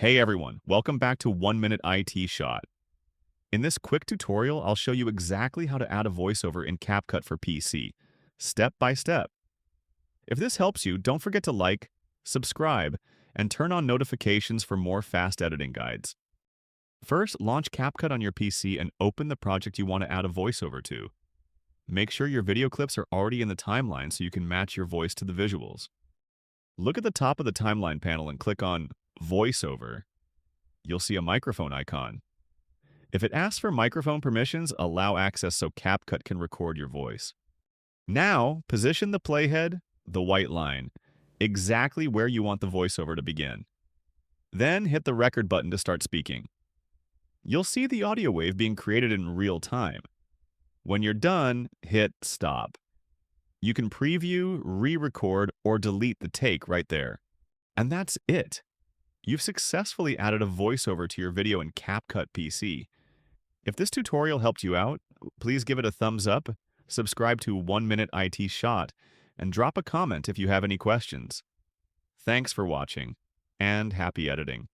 Hey everyone, welcome back to 1 Minute IT Shot. In this quick tutorial, I'll show you exactly how to add a voiceover in CapCut for PC, step by step. If this helps you, don't forget to like, subscribe, and turn on notifications for more fast editing guides. First, launch CapCut on your PC and open the project you want to add a voiceover to. Make sure your video clips are already in the timeline so you can match your voice to the visuals. Look at the top of the timeline panel and click on Voiceover. You'll see a microphone icon. If it asks for microphone permissions, allow access so CapCut can record your voice. Now, position the playhead, the white line, exactly where you want the voiceover to begin. Then hit the record button to start speaking. You'll see the audio wave being created in real time. When you're done, hit stop. You can preview, re-record, or delete the take right there. And that's it. You've successfully added a voiceover to your video in CapCut PC. If this tutorial helped you out, please give it a thumbs up, subscribe to 1 Minute IT Shot, and drop a comment if you have any questions. Thanks for watching, and happy editing.